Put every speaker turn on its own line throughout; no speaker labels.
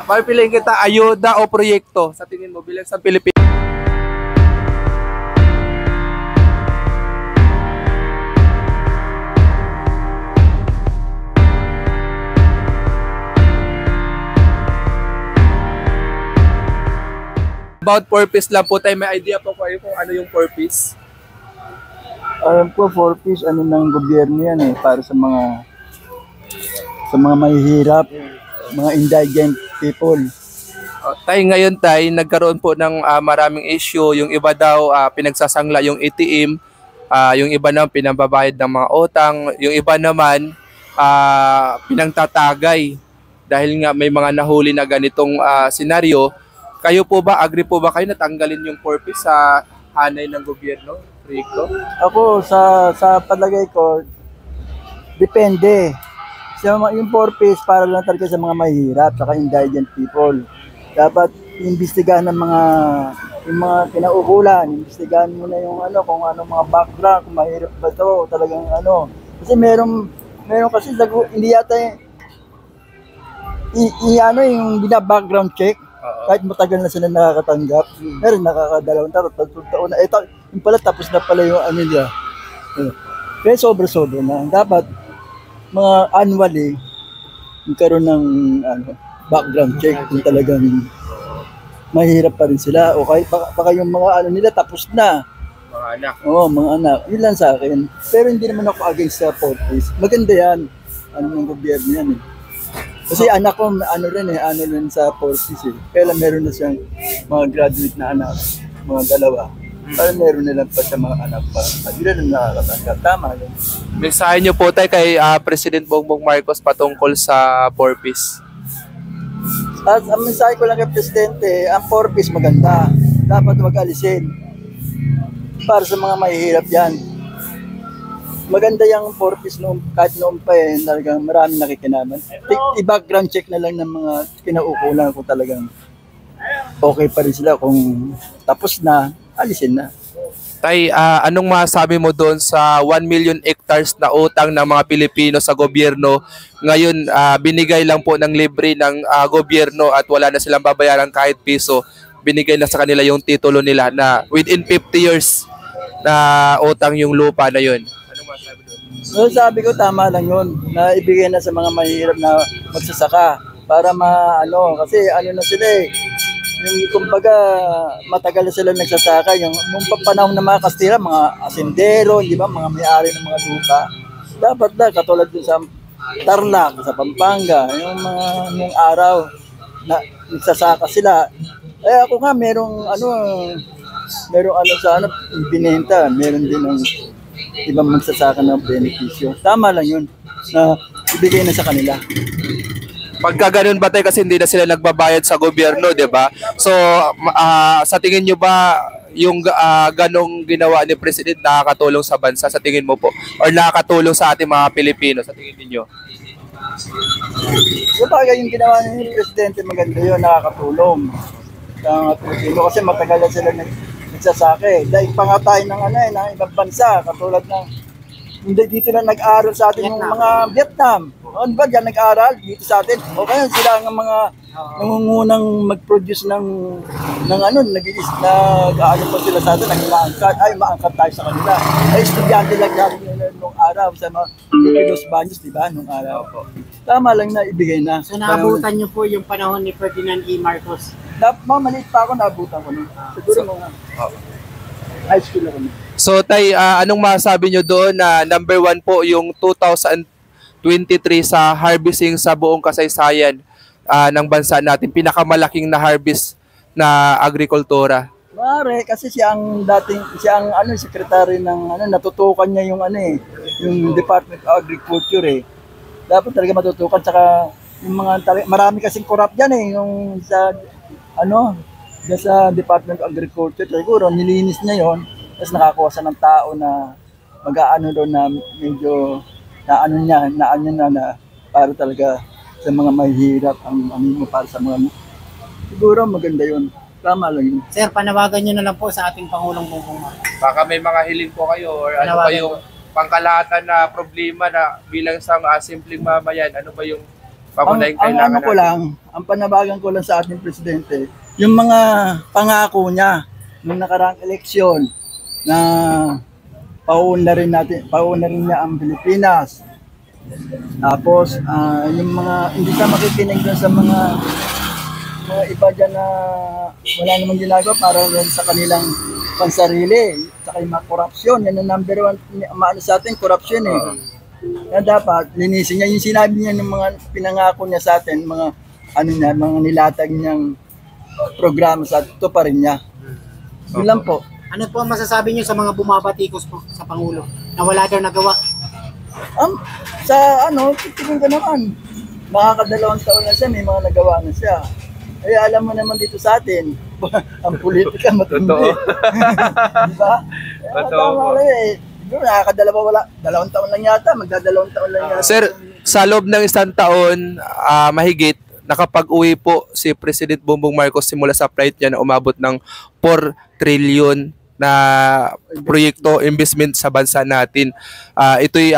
Papiliin kita, ayuda o proyekto sa tingin mo bilang sa Pilipinas? About purpose lang po tayo, may idea po kayo kung ano yung purpose?
Alam ko, 4Ps, ano ng gobyerno yan eh, para sa mga mahihirap, mga indigent people.
Tay, ngayon tay, nagkaroon po ng maraming issue. Yung iba daw pinagsasangla yung ATM, yung iba naman pinababayad ng mga utang, yung iba naman pinangtatagay dahil nga may mga nahuli na ganitong senaryo. Kayo po ba, agree po ba kayo na tanggalin yung purpose sa hanay ng gobyerno? Rico?
Ako, sa palagay ko, depende. Yung purpose para lang talaga sa mga mahihirap, saka indigent people. Dapat imbestigahan ng yung mga kinaukulan, imbestigahan mo na yung kung ano mga background, kung mahirap ba ito, talagang ano. Kasi meron kasi hindi yata yung bina-background check. Kahit matagal na sila nakakatanggap, meron nakakadalawang taon na. Ito, yung pala tapos na pala yung niya. Kaya sobra-sobra na. Dapat mga annually magkaroon ng background check kung talagang mahirap pa rin sila o kahit baka yung mga nila tapos na.
Mga anak.
Oo, mga anak. Yun lang sa akin. Pero hindi naman ako against sa purpose. Maganda yan. Ng gobyerno yan eh. Kasi anak ko, ano rin sa purpose eh. Kaya lang meron na siyang mga graduate na anak, mga dalawa. Para meron nilang pa sa mga anak pa. Hindi na nakakatanggap. Tama yun.
Mensahe niyo po tayo kay President Bongbong Marcos patungkol sa purpose.
At ang mensahe ko lang kay Presidente, ang purpose maganda. Dapat wag alisin. Para sa mga mahihirap yan. Maganda yung purpose noon, kahit noon pa talagang maraming nakikinaman. I-background check na lang ng mga kinaukulan kung talagang okay pa rin sila. Kung tapos na, alisin na.
Tay, anong masabi mo doon sa 1 million hectares na utang ng mga Pilipino sa gobyerno? Ngayon, binigay lang po ng libre ng gobyerno at wala na silang babayaran kahit piso. Binigay na sa kanila yung titulo nila na within 50 years na utang yung lupa na yun.
So, sabi ko tama lang yun na ibigay na sa mga mahirap na magsasaka para kasi na sila yung kumbaga matagal na sila nagsasaka yung panahon ng mga Kastila, mga asindero, di ba, mga may-ari ng mga lupa. Dapat na katulad dun sa Tarlac, sa Pampanga, yung mga nung araw na nagsasaka sila. Ako nga merong sa binenta, meron din ng ibang magsasaka ng benepisyo. Tama lang yun na ibigay na sa kanila.
Pagka ganun ba tayo kasi hindi na sila nagbabayad sa gobyerno, di ba? So, sa tingin nyo ba yung ganong ginawa ni President nakakatulong sa bansa sa tingin mo po? Or nakakatulong sa ating mga Pilipino sa tingin niyo?
So, bagay yung ginawa ni Presidente maganda yun, nakakatulong sa mga Pilipino kasi matagal na sila nagsasake. Dahil pangatay ng ng ibang bansa, katulad ng hindi dito na nag-aaral sa atin yung mga Vietnam. Ano ba diyan nag-aaral dito sa atin? O kaya sila ang mga nangungunang mag-produce ng nag-aano pa sila sa atin, maangkat tayo sa kanila. Ay estudyante lang nung araw sa mga Los Baños, di ba, nung araw. Tama lang na ibigay na.
So naabutan niyo po yung panahon ni Ferdinand E. Marcos?
Maliit pa ako, naabutan ko nun. Siguro mga high school ako nun.
So tay, anong masasabi nyo doon na number 1 po yung 2023 sa harvesting sa buong kasaysayan ng bansa natin, pinakamalaking na harvest na agrikultura?
Mare, kasi siya ang secretary ng natutukan niya yung yung Department of Agriculture Dapat talaga matutukan, saka yung marami kasing corrupt diyan yung sa Department of Agriculture. Siguro nilinis niya yon. Tapos nakakuha siya ng tao na mag-aano doon na medyo na para talaga sa mga mahihirap ang para sa mga siguro maganda yun. Tama lang yun.
Sir, panawagan nyo na lang po sa ating Pangulong Bongbong Marcos.
Baka may mga hiling po kayo or ano ba yung pangkalahatan na problema na bilang isang simpleng mamayan, ano ba yung Pangunahing
ang
kailangan
ano ko
natin.
lang, ang panabagan ko lang sa ating presidente, yung mga pangako niya nung nakaraang eleksyon na pauuna rin niya ang Pilipinas. Tapos, yung mga, hindi ka makikinig dun sa mga iba dyan na wala namang ginagawa para rin sa kanilang pansarili. Saka yung mga korupsyon, yan ang number one, maano sa atin, korupsyon eh. Kaya dapat, linisin niya. Yung sinabi niya ng mga pinangako niya sa atin, mga mga nilatag niyang programa sa atin, ito pa rin niya. Yun lang po.
Ano po ang masasabi niyo sa mga bumabatikos po sa Pangulo na wala daw nagawa?
Tingin ko naman, makakadalawang taon na siya, may mga nagawa na siya. Eh, alam mo naman dito sa atin, ang politika matindi.
Totoo.
Diba?
Totoo po.
Dalawang taon lang yata, magdadalawang taon lang yata.
Sir, sa loob ng isang taon, mahigit, nakapag-uwi po si President Bongbong Marcos simula sa flight niya na umabot ng 4 trillion na proyekto, investment sa bansa natin. Ito'y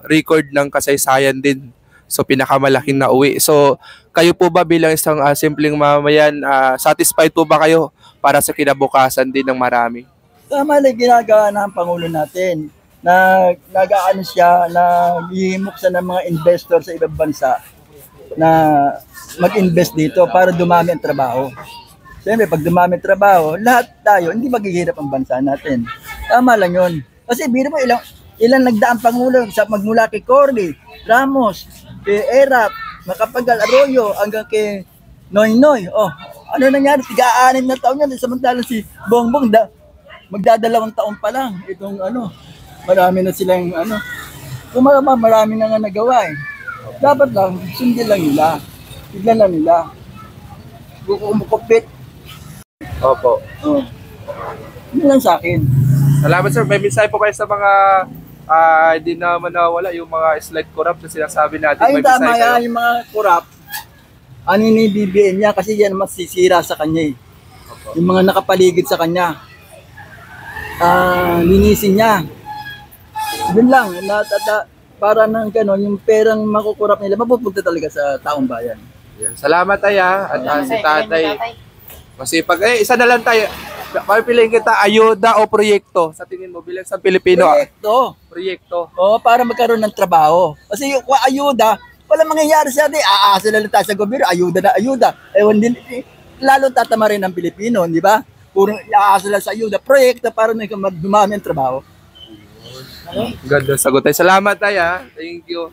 record ng kasaysayan din. So pinakamalaking nauwi. So kayo po ba bilang isang simpleng mamayan, satisfied po ba kayo para sa kinabukasan din ng marami?
Tama lang ginagawa ng Pangulo natin na nag-aano siya, na hihimok siya ng mga investor sa ibang bansa na mag-invest dito para dumami ang trabaho. Siyempre, pag dumami ang trabaho, lahat tayo, hindi maghihirap ang bansa natin. Tama lang yun. Kasi biro mo, ilang nagdaang Pangulo magmula kay Corby, Ramos, kay Erap, Macapagal, Arroyo, hanggang kay Noynoy. Oh, ano nangyari? 6 na taon yan. Samantalang si Bongbong, magdadalawang taon pa lang. Itong marami na silang marami na nga nagawa eh. Dapat lang, sundin lang nila. Tignan lang nila. Kumukupit.
Opo.
Oh. Yun lang sa akin.
Salamat sir. May mensahe po kayo sa mga hindi naman nawala yung mga slide corrupt na sinasabi natin.
Ay,
May
tama
mensahe kayo?
yan. Yung mga kurap, BBM niya kasi yan masisira sa kanya eh. Yung mga nakapaligid sa kanya. Linisin niya. Yun lang. Para nang gano'n, yung perang makukurap nila, mapupunta talaga sa taong bayan.
Yan. Salamat Aya at si tatay. Masipag. Isa na lang tayo. Papiliin kita, ayuda o proyekto? Sa tingin mo, bilang sa Pilipino. Proyekto.
Oo, para magkaroon ng trabaho. Kasi yung ayuda, wala mangyayari sa atin. Aasa lang tayo sa gobyerno, ayuda na ayuda. Lalo tatama rin ang Pilipino, di ba? Puro aasa lang sa ayuda. Proyekto para dumami ang trabaho.
Ganda sagot tayo. Salamat Aya. Thank you.